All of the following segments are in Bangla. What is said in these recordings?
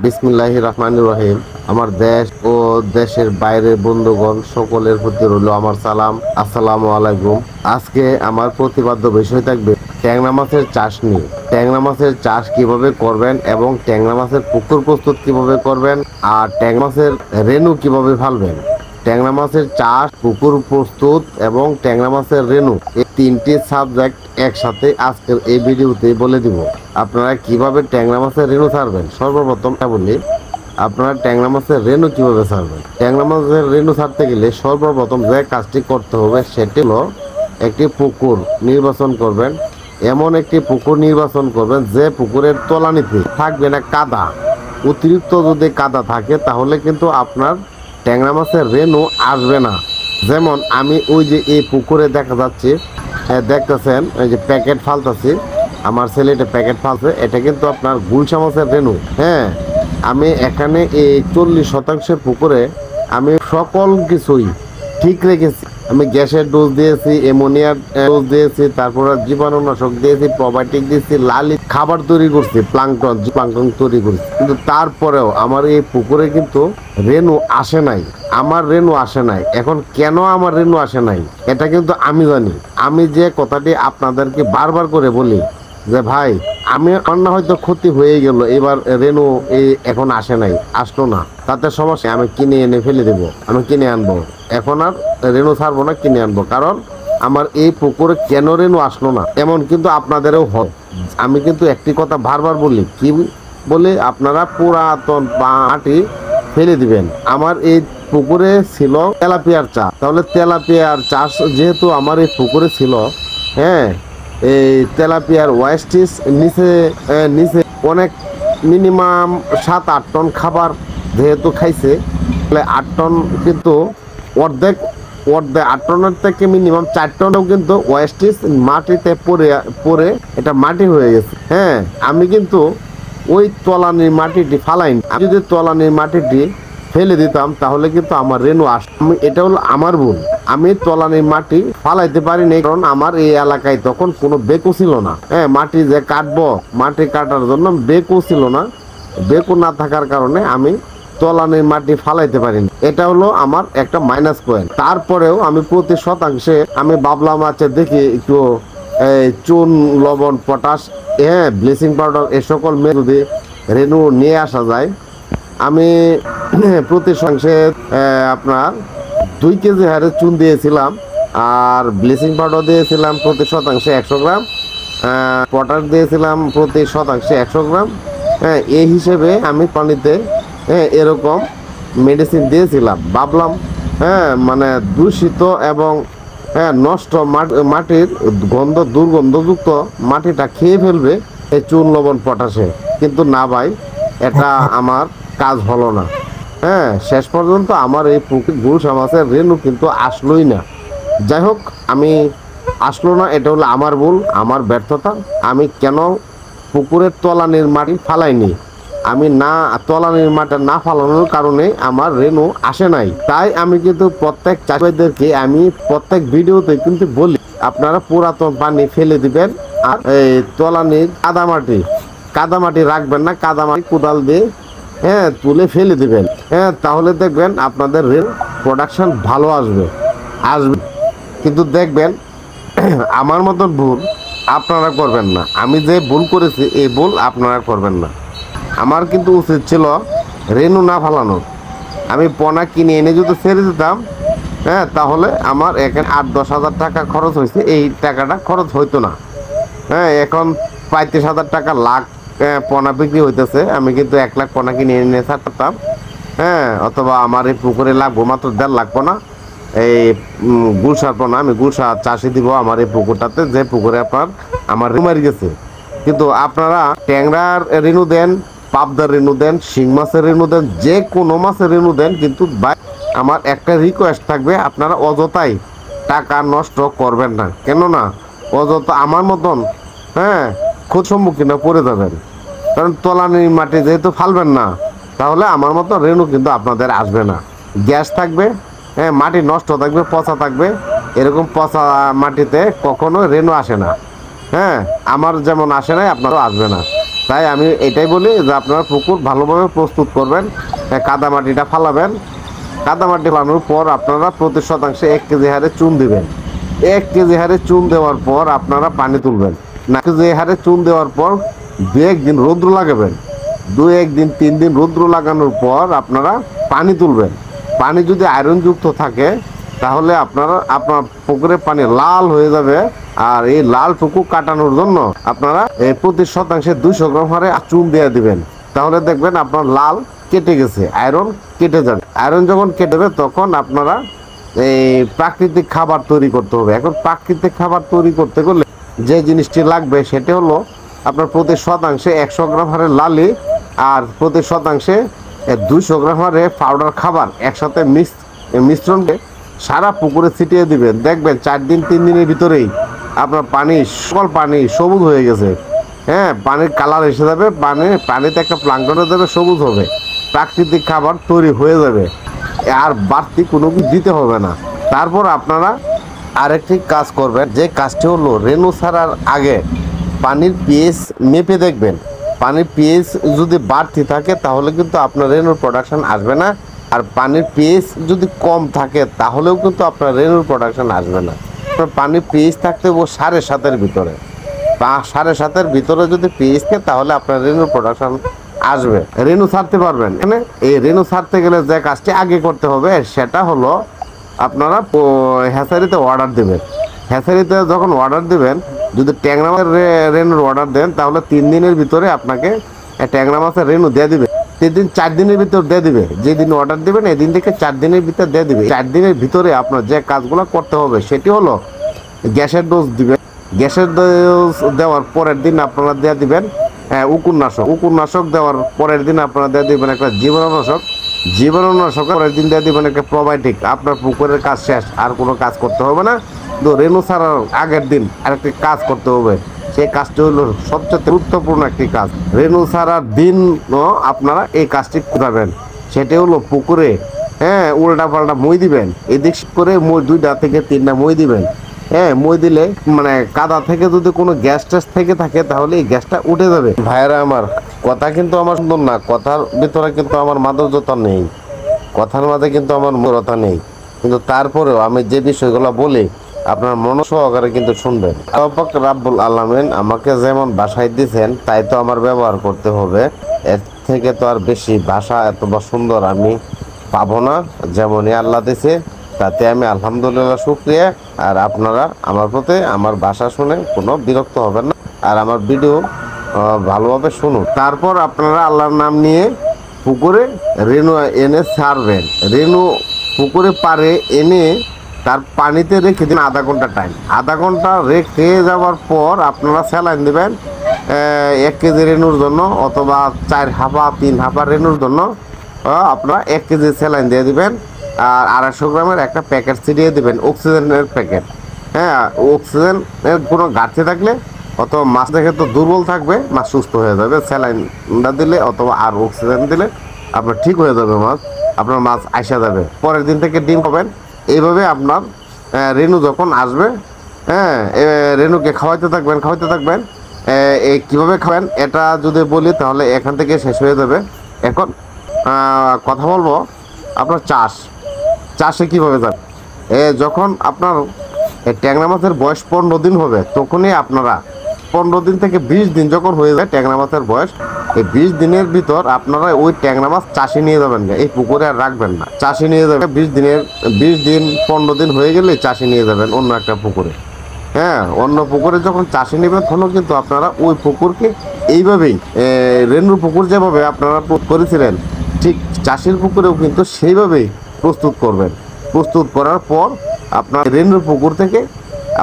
বিসমিল্লাহির রহমানির রহিম। আমার দেশ ও দেশের বাইরের বন্ধুগণ সকলের প্রতি রইল আমার সালাম, আসসালামু আলাইকুম। আজকে আমার প্রতিপাদ্য বিষয় থাকবে ট্যাংরা মাছের চাষ নিয়ে। ট্যাংরা মাছের চাষ কিভাবে করবেন এবং ট্যাংরা মাছের পুকুর প্রস্তুত কিভাবে করবেন আর ট্যাংরা মাছের রেণু কিভাবে ফালবেন। ট্যাংরা মাছের চাষ, পুকুর প্রস্তুত এবং ট্যাংরা মাছের রেণু, এই তিনটি সাবজেক্ট একসাথে আজকের এই ভিডিওতে বলে দিব। আপনারা কিভাবে ট্যাংরা মাছের রেণু ছাড়বেন। সর্বপ্রথম বলি, আপনারা ট্যাংরা মাছের রেণু কিভাবে ছাড়বেন। ট্যাংরা মাছের রেণু ছাড়তে গেলে সর্বপ্রথম যে কাজটি করতে হবে সেটি হলো একটি পুকুর নির্বাচন করবেন। এমন একটি পুকুর নির্বাচন করবেন যে পুকুরের তলানিতে থাকবে না কাদা। অতিরিক্ত যদি কাদা থাকে তাহলে কিন্তু আপনার ট্যাংরা মাছের রেণু আসবে না। যেমন আমি ওই যে এই পুকুরে দেখা যাচ্ছে, দেখতেছেন এই যে প্যাকেট ফালতাছি, আমার ছেলেটা প্যাকেট ফালছে, এটা কিন্তু আপনার গুলশা মাছের রেণু। হ্যাঁ, আমি এখানে এই 40% পুকুরে আমি সকল কিছুই ঠিক রেখেছি। আমি গ্যাসের ডোজ দিয়েছি, অ্যামোনিয়ার ডোজ দিয়েছি, তারপরে জীবাণুনাশক দিয়েছি, প্রোবায়োটিক দিয়েছি, লালি খাবার তৈরি করছি, প্লাঙ্কটন তৈরি করছি। কিন্তু তারপরেও আমার এই পুকুরে কিন্তু রেণু আসে নাই। আমার রেণু আসে নাই। এখন কেন আমার রেণু আসে নাই এটা কিন্তু আমি জানি। আমি যে কথাটি আপনাদেরকে বারবার করে বলি যে ভাই, আমি অন্য হয়তো ক্ষতি হয়ে গেল, এবার রেণু এখন আসে নাই, আসলো না, তাতে সমস্যা, আমি কিনে এনে ফেলে দেবো, আমি কিনে আনবো। এখন আর রেণু ছাড়বো না, কিনে আনবো। কারণ আমার এই পুকুরে কেন রেণু আসলো না এমন কিন্তু আপনাদেরও হয়। আমি কিন্তু একটি কথা বারবার বলি, কি বলে, আপনারা পুরাতন মাটি ফেলে দিবেন। আমার এই পুকুরে ছিল তেলাপিয়ার চাষ, তাহলে তেলাপিয়ার চাষ যেহেতু আমার এই পুকুরে ছিল, হ্যাঁ, এই তেলাপিয়ার ওয়েস্টেজ নিচে অনেক মিনিমাম 7-8 টন খাবার যেহেতু খাইছে, তাহলে 8 টন কিন্তু অর্ধেক 8 টনের থেকে মিনিমাম 4 টনও কিন্তু ওয়েস্টেজ মাটিতে পড়ে এটা মাটি হয়ে গেছে। হ্যাঁ, আমি কিন্তু ওই তলানির মাটিটি ফালাইনি। আমি যদি তলানির মাটিটি ফেলে দিতাম তাহলে কিন্তু আমার রেণু এটা হলো আমার ভুল। আমি তলানির মাটি ফালাইতে পারিনি, কারণ আমার এই এলাকায় তখন কোনো বেকু ছিল না। হ্যাঁ, মাটি যে কাটবো, মাটি কাটার জন্য বেকু ছিল না। বেকু না থাকার কারণে আমি তলানির মাটি ফালাইতে পারিনি। এটা হলো আমার একটা মাইনাস পয়েন্ট। তারপরেও আমি প্রতি শতাংশে আমি ভাবলাম আচ্ছা দেখি একটু চুন, লবণ, পটাশ, হ্যাঁ, ব্লিচিং পাউডার, এ সকল যদি রেণু নিয়ে আসা যায়। আমি প্রতি শতাংশে আপনার 2 কেজি হারে চুন দিয়েছিলাম, আর ব্লিচিং পাউডার দিয়েছিলাম প্রতি শতাংশে 100 গ্রাম, পটাশ দিয়েছিলাম প্রতি শতাংশে 100 গ্রাম। হ্যাঁ, এই হিসেবে আমি পানিতে এরকম মেডিসিন দিয়েছিলাম। ভাবলাম হ্যাঁ, মানে দূষিত এবং নষ্ট মাটির দুর্গন্ধযুক্ত মাটিটা খেয়ে ফেলবে এই চুন, লবণ, পটাশে। কিন্তু না ভাই, এটা আমার কাজ হলো না। হ্যাঁ, শেষ পর্যন্ত আমার এই গুলশা মাছের রেণু কিন্তু আসলোই না। যাই হোক, আমি আসলো না, এটা হলো আমার ভুল, আমার ব্যর্থতা। আমি কেন পুকুরের তলানির মাটি ফালাইনি, আমি না তলানির মাটি না ফালানোর কারণে আমার রেণু আসে নাই। তাই আমি কিন্তু প্রত্যেক চাষিদেরকে আমি প্রত্যেক ভিডিওতে কিন্তু বলি, আপনারা পুরাতন পানি ফেলে দিবেন আর এই তলানির কাদামাটি রাখবেন না। কাদামাটি কোদাল দিয়ে তুলে ফেলে দিবেন। তাহলে দেখবেন আপনাদের রেল প্রোডাকশন ভালো আসবে। কিন্তু দেখবেন আমার মতন ভুল আপনারা করবেন না। আমি যে ভুল করেছি এই ভুল আপনারা করবেন না। আমার কিন্তু উচিত ছিল রেণু না ফালানোর। আমি পোনা কিনে এনে যদি ছেড়ে দিতাম, তাহলে আমার এখানে 8-10 হাজার টাকা খরচ হয়েছে, এই টাকাটা খরচ হইতো না। এখন 35,000 টাকা লাখ পোনা বিক্রি হইতেছে। আমি কিন্তু 1 লাখ পোনা কিনে এনে ছাড়তাম। অথবা আমার এই পুকুরে লাগবো মাত্র 1.5 লাখ পোনা এই গুলশার পোনা। আমি গুলশা চাষি দিব আমার এই পুকুরটাতে, যে পুকুরে আমার রেণু মারি গেছে। কিন্তু আপনারা ট্যাংরার রেণু দেন, পাবদার রেণু দেন, শিং মাছের রেণু দেন, যে কোনো মাছের রেণু দেন, কিন্তু আমার একটা রিকোয়েস্ট থাকবে, আপনারা অযথাই টাকা নষ্ট করবেন না। কেননা অযথা আমার মতন খুব সম্মুখীনে পড়ে যাবেন। কারণ তলানির মাটি যেহেতু ফালবেন না, তাহলে আমার মতো রেণু কিন্তু আপনাদের আসবে না। গ্যাস থাকবে, মাটি নষ্ট থাকবে, পচা থাকবে। এরকম পচা মাটিতে কখনো রেণু আসে না। আমার যেমন আসে নাই আপনারও আসবে না। তাই আমি এটাই বলি যে আপনারা পুকুর ভালোভাবে প্রস্তুত করবেন, কাদামাটিটা ফালাবেন। কাদামাটি ফালানোর পর আপনারা প্রতি শতাংশে 1 কেজি হারে চুন দিবেন। 1 কেজি হারে চুন দেওয়ার পর আপনারা পানি তুলবেন। 1 কেজি হারে চুন দেওয়ার পর 2-1 দিন রৌদ্র লাগাবেন। 2-1 দিন 3 দিন রৌদ্র লাগানোর পর আপনারা পানি তুলবেন। পানি যদি আয়রনযুক্ত থাকে তাহলে আপনার পুকুরের পানি লাল হয়ে যাবে। আর এই লাল পুকুর কাটানোর জন্য আপনারা এই প্রতি শতাংশে 200 গ্রাম হারে চুন দিয়ে দিবেন। তাহলে দেখবেন আপনার লাল কেটে গেছে, আয়রন কেটে যাবে। আয়রন যখন কেটে যাবে তখন আপনারা এই প্রাকৃতিক খাবার তৈরি করতে হবে। এখন প্রাকৃতিক খাবার তৈরি করতে গেলে যে জিনিসটি লাগবে সেটা হলো আপনার প্রতি শতাংশে 100 গ্রাম হারে লালি আর প্রতি শতাংশে 200 গ্রাম হারে পাউডার খাবার একসাথে মিশ্রণকে সারা পুকুরে ছিটিয়ে দিবেন। দেখবেন 4 দিন 3 দিনের ভিতরেই আপনার সকল পানি সবুজ হয়ে গেছে। হ্যাঁ, পানির কালার এসে যাবে, পানিতে একটা প্লাঙ্কটন হয়ে যাবে, সবুজ হবে, প্রাকৃতিক খাবার তৈরি হয়ে যাবে, আর বাড়তি কোনো কিছু দিতে হবে না। তারপর আপনারা আরেকটি কাজ করবেন, যে কাজটি হলো রেনু ছাড়ার আগে পানির পিএইচ মেপে দেখবেন। পানির পিএইচ যদি বাড়তি থাকে তাহলে কিন্তু আপনার রেনুর প্রোডাকশন আসবে না, আর পানির পিএইচ যদি কম থাকে তাহলেও কিন্তু আপনার রেনুর প্রোডাকশন আসবে না। পানির পিএইচ থাকতে ও 7.5-এর ভিতরে, 7.5-এর ভিতরে যদি পিএইচ থাকে তাহলে আপনার রেনুর প্রোডাকশন আসবে, রেনু ছাড়তে পারবেন। মানে এই রেনু ছাড়তে গেলে যে কাজটি আগে করতে হবে সেটা হলো আপনারা হ্যাচারিতে অর্ডার দেবেন। হ্যাচারিতে যখন অর্ডার দেবেন, যদি ট্যাংরা মাছের রেনুর অর্ডার দেন তাহলে 3 দিনের ভিতরে আপনাকে ট্যাংরা মাছের রেনু দিয়ে দিবে। 3-4 দিনের ভিতর দিয়ে দিবে। যেদিন অর্ডার দেবেন এই দিন থেকে 4 দিনের ভিতর দিয়ে দিবে। 4 দিনের ভিতরে আপনার যে কাজগুলো করতে হবে সেটি হলো গ্যাসের ডোজ দিবেন। গ্যাসের ডোজ দেওয়ার পরের দিন আপনারা দিয়ে দিবেন উকুরনাশক দেওয়ার পরের দিন আপনারা দিয়ে দিবেন একটা জীবাণুনাশক পরের দিন দিয়ে দিবেন একটা প্রোবায়োটিক। আপনার পুকুরের কাজ শেষ, আর কোনো কাজ করতে হবে না। তো রেনু ছাড়ার আগের দিন আরেকটি কাজ করতে হবে, সেই কাজটি হলো সবচেয়ে গুরুত্বপূর্ণ একটি কাজ। রেনু ছাড়ার দিনও আপনারা এই কাজটি করাবেন, সেটি হলো পুকুরে উল্টা পাল্টা মই দিবেন। এদিক করে মই 2টা থেকে 3টা মই দিবেন। মই দিলে মানে কাদা থেকে যদি কোনো গ্যাস ট্যাস থেকে থাকে তাহলে এই গ্যাসটা উঠে যাবে। ভাইয়েরা আমার, কথা কিন্তু আমার সুন্দর না, কথার ভিতরে কিন্তু আমার মাধুর্যতা নেই, কথার মাঝে কিন্তু আমার মূলতা নেই, কিন্তু তারপরেও আমি যে বিষয়গুলো বলি আপনার মন সহকারে কিন্তু শুনবেন। আল্লাহ রাব্বুল আলামিন আমাকে যেমন ভাষায় দিয়েছেন তাই তো আমার ব্যবহার করতে হবে। এর থেকে তো আর বেশি ভাষা এত বা সুন্দর আমি পাবো না। যেমনই আল্লাহ দিয়েছে তাতে আমি আলহামদুলিল্লাহ শুকরিয়া। আর আপনারা আমার প্রতি আমার ভাষা শুনে কোনো বিরক্ত হবেন না, আর আমার ভিডিও ভালোভাবে শুনুন। তারপর আপনারা আল্লাহর নাম নিয়ে পুকুরে রেনু এনে ছাড়বেন। রেনু পুকুরে পারে এনে তার পানিতে রেখে দিন আধা ঘন্টা টাইম। আধা ঘন্টা রেখে যাওয়ার পর আপনারা স্যালাইন দেবেন 1 কেজি রেনুর জন্য, অথবা 4 হাফা 3 হাফা রেনুর জন্য আপনারা 1 কেজি স্যালাইন দিয়ে দিবেন। আর 250 গ্রামের একটা প্যাকেট ছিটিয়ে দেবেন, অক্সিজেনের প্যাকেট। অক্সিজেনের কোনো ঘাটতি থাকলে অথবা মাছ দেখে তো দুর্বল থাকবে, মাছ সুস্থ হয়ে যাবে। স্যালাইনটা দিলে অথবা আর অক্সিজেন দিলে আপনার ঠিক হয়ে যাবে মাছ, আপনার মাছ আসা যাবে। পরের দিন থেকে ডিম পাবেন। এইভাবে আপনার রেনু যখন আসবে রেনুকে খাওয়াইতে থাকবেন। কীভাবে খাবেন এটা যদি বলি তাহলে এখান থেকে শেষ হয়ে যাবে। এখন কথা বলবো আপনার চাষে কীভাবে যাবে। যখন আপনার ট্যাংরা মাছের বয়স 15 দিন হবে তখনই আপনারা 15 দিন থেকে 20 দিন যখন হয়ে যায় ট্যাংরা মাছের বয়স, এই 20 দিনের ভিতর আপনারা ওই ট্যাংরা মাছ চাষি নিয়ে যাবেন, এই পুকুরে আর রাখবেন না, চাষি নিয়ে যাবেন। 20 দিন 15 দিন হয়ে গেলে চাষি নিয়ে যাবেন অন্য একটা পুকুরে। অন্য পুকুরে যখন চাষি নেবেন তখন কিন্তু আপনারা ওই পুকুরকে এইভাবেই রেনুর পুকুর যেভাবে আপনারা করেছিলেন ঠিক চাষির পুকুরেও কিন্তু সেইভাবেই প্রস্তুত করবেন। প্রস্তুত করার পর আপনার রেনুর পুকুর থেকে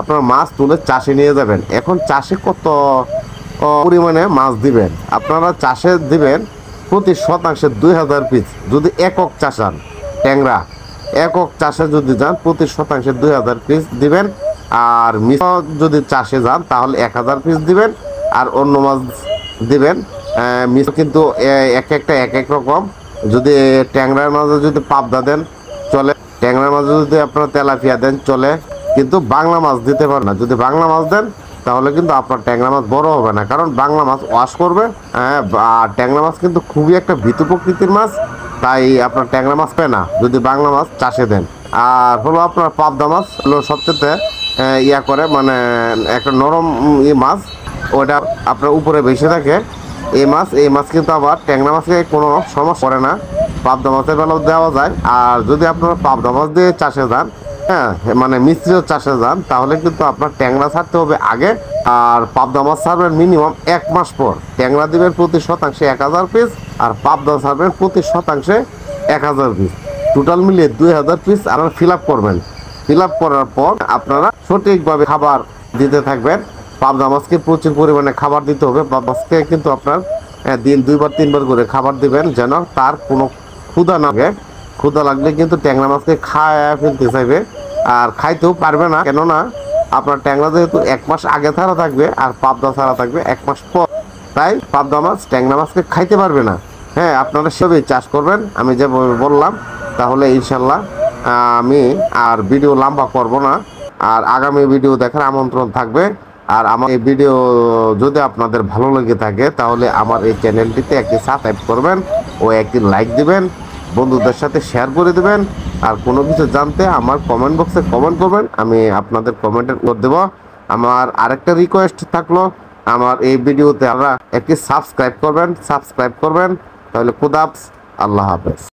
আপনার মাছ তুলে চাষে নিয়ে যাবেন। এখন চাষে কত পরিমাণে মাছ দিবেন, আপনারা চাষে দিবেন প্রতি শতাংশে 2000 পিস। যদি একক চাষ যান ট্যাংরা, একক চাষে যদি যান প্রতি শতাংশে 2000 পিস দিবেন। আর মিশ্র যদি চাষে যান তাহলে 1000 পিস দিবেন। আর অন্য মাছ দিবেন মিশ্র কিন্তু এক এক রকম। যদি ট্যাংরার মাঝে যদি পাবদা দেন চলে, ট্যাংরার মাঝে যদি আপনারা তেলাপিয়া দেন চলে, কিন্তু বাংলা মাছ দিতে পারেন না। যদি বাংলা মাছ দেন তাহলে কিন্তু আপনার ট্যাংরা মাছ বড় হবে না, কারণ বাংলা মাছ ওয়াশ করবে। আর ট্যাংরা মাছ কিন্তু খুবই একটা ভীতু প্রকৃতির মাছ, তাই আপনার ট্যাংরা মাছ পায় না যদি বাংলা মাছ চাষে দেন। আর হলো আপনার পাবদা মাছ হলো সবচেয়ে ইয়া করে, মানে একটা নরম মাছ, ওটা আপনার উপরে ভেসে থাকে। এই মাছ কিন্তু আবার ট্যাংরা মাছকে কোনো সমস্যা করে না, পাবদা মাছের বেলাও দেওয়া যায়। আর যদি আপনারা পাবদা মাছ দিয়ে চাষে যান, হ্যাঁ মানে মিশ্র চাষে যান, তাহলে কিন্তু আপনার ট্যাংরা ছাড়তে হবে আগে, আর পাবদা মাছ ছাড়বেন মিনিমাম 1 মাস পর। ট্যাংরা দিবেন প্রতি শতাংশে 1000 পিস, আর পাবদা ছাড়বেন প্রতি শতাংশে 1000 পিস, টোটাল মিলিয়ে 2000 পিস আপনারা ফিল আপ করবেন। ফিল আপ করার পর আপনারা সঠিকভাবে খাবার দিতে থাকবেন। পাবদা মাছকে প্রচুর পরিমাণে খাবার দিতে হবে। পাবদা মাছকে কিন্তু আপনার দিন 2-3 বার করে খাবার দিবেন, যেন তার কোনো ক্ষুধা না লাগে। ক্ষুধা লাগলে কিন্তু ট্যাংরা মাছকে খায় ফেলতে চাইবে, আর খাইতেও পারবে না, কেননা আপনার ট্যাংরা যেহেতু 1 মাস আগে ছাড়া থাকবে আর পাবদা ছাড়া থাকবে 1 মাস পর, তাই পাবদা মাছ ট্যাংরা মাছকে খাইতে পারবে না। হ্যাঁ, আপনারা সেভাবেই চাষ করবেন আমি যেভাবে বললাম, তাহলে ইনশাল্লাহ আমি আর ভিডিও লম্বা করব না, আর আগামী ভিডিও দেখার আমন্ত্রণ থাকবে। আর আমার এই ভিডিও যদি আপনাদের ভালো লেগে থাকে, তাহলে আমার এই চ্যানেলটিতে একটি সাবস্ক্রাইব করবেন ও একটি লাইক দিবেন, বন্ধুদের সাথে শেয়ার করে দিবেন। আর কোনো কিছু জানতে আমার কমেন্ট বক্সে কমেন্ট করবেন, আমি আপনাদের কমেন্টের উত্তর দেব। আমার আরেকটা রিকোয়েস্ট থাকলো, আমার এই ভিডিওতে আপনারা একটি সাবস্ক্রাইব করবেন। তাহলে খুদা হাফেজ, আল্লাহ হাফেজ।